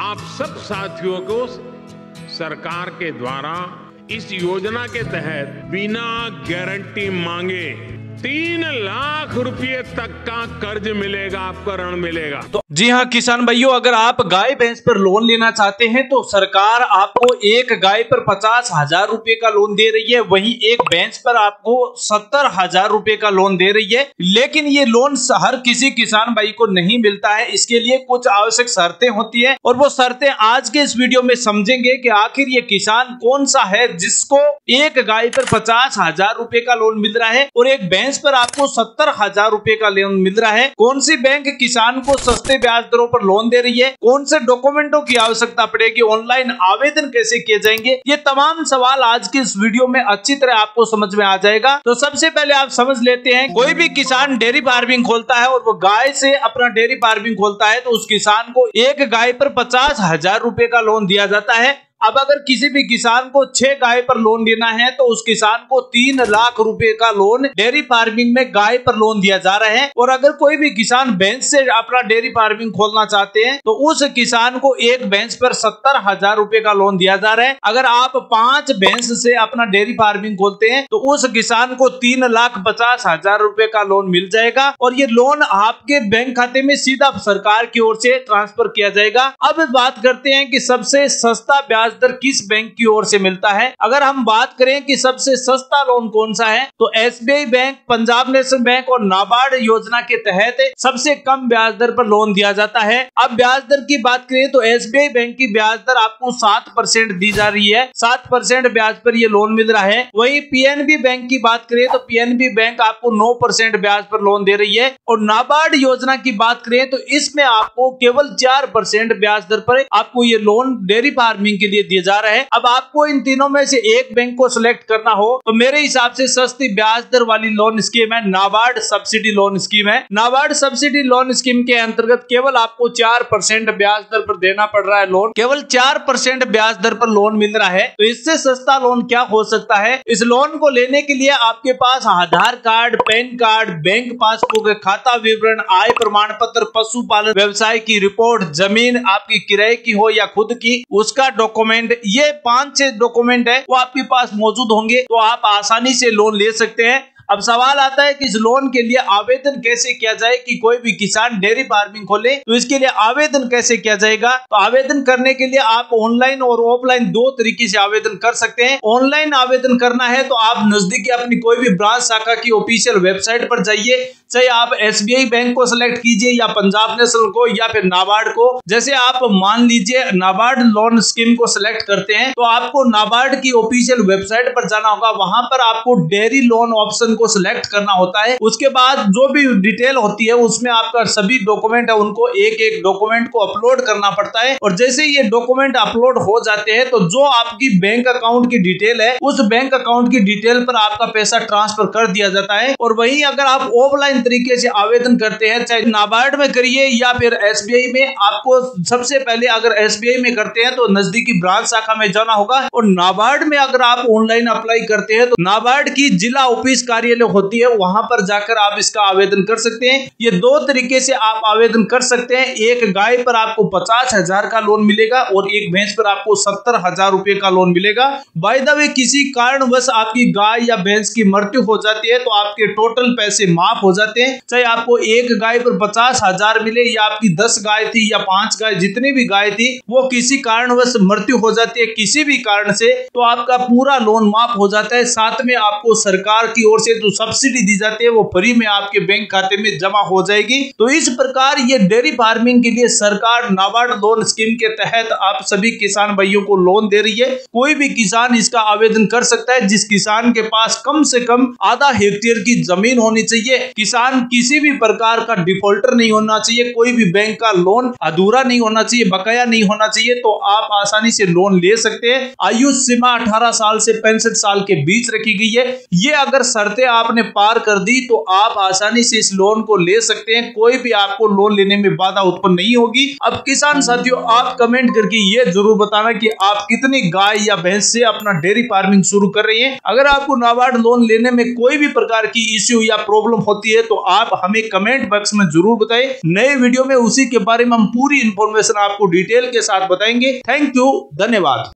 आप सब साथियों को सरकार के द्वारा इस योजना के तहत बिना गारंटी मांगे 3 लाख रुपए तक का कर्ज मिलेगा, आपको ऋण मिलेगा। तो जी हाँ किसान भाइयों, अगर आप गाय भैंस पर लोन लेना चाहते हैं तो सरकार आपको एक गाय पर 50,000 रुपए का लोन दे रही है, वहीं एक भैंस पर आपको 70,000 रुपए का लोन दे रही है। लेकिन ये लोन हर किसी किसान भाई को नहीं मिलता है, इसके लिए कुछ आवश्यक शर्तें होती है और वो शर्तें आज के इस वीडियो में समझेंगे कि आखिर ये किसान कौन सा है जिसको एक गाय पर 50,000 रुपए का लोन मिल रहा है और एक भैंस पर आपको 70,000 रुपए का लोन मिल रहा है। कौन सी बैंक किसान को सस्ते ब्याज दरों पर लोन दे रही है, कौन से डॉक्यूमेंटों की आवश्यकता पड़ेगी, ऑनलाइन आवेदन कैसे किए जाएंगे, ये तमाम सवाल आज की इस वीडियो में अच्छी तरह आपको समझ में आ जाएगा। तो सबसे पहले आप समझ लेते हैं, कोई भी किसान डेयरी फार्मिंग खोलता है और वो गाय से अपना डेयरी फार्मिंग खोलता है तो उस किसान को एक गाय पर 50,000 रुपए का लोन दिया जाता है। अब अगर किसी भी किसान को 6 गाय पर लोन लेना है तो उस किसान को 3 लाख रुपए का लोन डेयरी फार्मिंग में गाय पर लोन दिया जा रहा है। और अगर कोई भी किसान भैंस से अपना डेयरी फार्मिंग खोलना चाहते हैं तो उस किसान को एक भैंस पर 70,000 रुपए का लोन दिया जा रहा है। अगर आप 5 भैंस से अपना डेयरी फार्मिंग खोलते हैं तो उस किसान को 3,50,000 रुपए का लोन मिल जाएगा और ये लोन आपके बैंक खाते में सीधा सरकार की ओर से ट्रांसफर किया जाएगा। अब बात करते हैं कि सबसे सस्ता ब्याज दर किस बैंक की ओर से मिलता है। अगर हम बात करें कि सबसे सस्ता लोन कौन सा है तो SBI bank, Punjab national bank और नाबार्ड योजना के तहत सबसे कम ब्याज दर पर लोन दिया जाता है। अब ब्याज दर की बात करें तो एसबीआई बैंक की ब्याज दर आपको 7% दी जा रही है, 7% ब्याज पर यह लोन मिल रहा है। वहीं पीएनबी बैंक की बात करें तो पीएनबी बैंक आपको 9% ब्याज पर लोन दे रही है और नाबार्ड योजना की बात करें तो इसमें आपको केवल 4% ब्याज दर पर आपको ये लोन डेयरी फार्मिंग के लिए दिया जा रहा है। अब आपको इन तीनों में से एक बैंक को सिलेक्ट करना हो तो मेरे हिसाब से सस्ती ब्याज दर वाली लोन स्कीम है नाबार्ड सब्सिडी लोन स्कीम है। नाबार्ड सब्सिडी लोन स्कीम के अंतर्गत केवल आपको 4% ब्याज दर पर देना पड़ रहा है लोन, केवल 4% ब्याज दर पर लोन मिल रहा है। तो इससे सस्ता लोन क्या हो सकता है। इस लोन को लेने के लिए आपके पास Aadhaar card, PAN card, bank passbook, खाता विवरण, आय प्रमाण पत्र, पशुपालन व्यवसाय की रिपोर्ट, जमीन आपकी किराए की हो या खुद की, उसका डॉक्यूमेंट, ये 5-6 डॉक्यूमेंट है वो आपके पास मौजूद होंगे तो आप आसानी से लोन ले सकते हैं। अब सवाल आता है कि इस लोन के लिए आवेदन कैसे किया जाए कि कोई भी किसान डेयरी फार्मिंग खोले तो इसके लिए आवेदन कैसे किया जाएगा। तो आवेदन करने के लिए आप ऑनलाइन और ऑफलाइन 2 तरीके से आवेदन कर सकते हैं। ऑनलाइन आवेदन करना है तो आप नजदीकी अपनी कोई भी ब्रांच शाखा की ऑफिशियल वेबसाइट पर जाइए, चाहे आप एसबीआई बैंक को सिलेक्ट कीजिए या पंजाब नेशनल को या फिर नाबार्ड को। जैसे आप मान लीजिए नाबार्ड लोन स्कीम को सिलेक्ट करते हैं तो आपको नाबार्ड की ऑफिशियल वेबसाइट पर जाना होगा, वहां पर आपको डेयरी लोन ऑप्शन को सिलेक्ट करना होता है। उसके बाद जो भी डिटेल होती है उसमें आपका सभी डॉक्यूमेंट है उनको एक डॉक्यूमेंट को अपलोड करना पड़ता है और जैसे ये डॉक्यूमेंट अपलोड हो जाते हैं तो जो आपकी बैंक अकाउंट की डिटेल है उस बैंक अकाउंट की डिटेल पर आपका पैसा ट्रांसफर कर दिया जाता है। और वहीं अगर आप ऑफलाइन तरीके से आवेदन करते हैं, चाहे नाबार्ड में करिए या फिर एसबीआई में, आपको सबसे पहले अगर एसबीआई में करते हैं तो नजदीकी ब्रांच शाखा में जाना होगा और नाबार्ड में अगर आप ऑनलाइन अप्लाई करते हैं तो नाबार्ड की जिला ऑफिस कार्यालय होती है, वहां पर जाकर आप इसका आवेदन कर सकते हैं। ये 2 तरीके से आप आवेदन कर सकते हैं। एक गाय पर आपको 50,000 का लोन मिलेगा और एक भैंस पर आपको 70,000 रुपए का लोन मिलेगा। बाय द वे किसी कारणवश आपकी गाय या भैंस की मृत्यु हो जाती है तो आपके टोटल पैसे माफ हो जाते हैं, चाहे आपको एक गाय पर 50,000 मिले या आपकी 10 गाय थी या 5 गाय, जितनी भी गाय थी वो किसी कारणवश मृत्यु हो जाती है किसी भी कारण से तो आपका पूरा लोन माफ हो जाता है। साथ में आपको सरकार की ओर से जो सब्सिडी दी जाती है वो फ्री में आपके बैंक खाते में जमा हो जाएगी। तो इस प्रकार ये डेयरी फार्मिंग के लिए सरकार नाबार्ड लोन स्कीम के तहत आप सभी किसान भाइयों को लोन दे रही है। कोई भी किसान इसका आवेदन कर सकता है जिस किसान के पास कम से कम आधा हेक्टेयर की जमीन होनी चाहिए। किसान किसी भी प्रकार का डिफॉल्टर नहीं होना चाहिए, कोई भी बैंक का लोन अधूरा नहीं होना चाहिए, बकाया नहीं होना चाहिए, तो आप आसानी से लोन ले सकते हैं। आयु सीमा 18 साल से 65 साल के बीच रखी गई है। ये अगर शर्तें आपने पार कर दी तो आप आसानी से इस लोन को ले सकते हैं, कोई भी आपको लोन लेने में बाधा उत्पन्न नहीं होगी। अब किसान साथियों, आप कमेंट करके ये जरूर बताना कि आप कितनी गाय या भैंस से अपना डेयरी फार्मिंग शुरू कर रही हैं। अगर आपको नाबार्ड लोन लेने में कोई भी प्रकार की इश्यू या प्रॉब्लम होती है तो आप हमें कमेंट बॉक्स में जरूर बताएं। नए वीडियो में उसी के बारे में हम पूरी इंफॉर्मेशन आपको डिटेल के साथ बताएंगे। थैंक यू, धन्यवाद।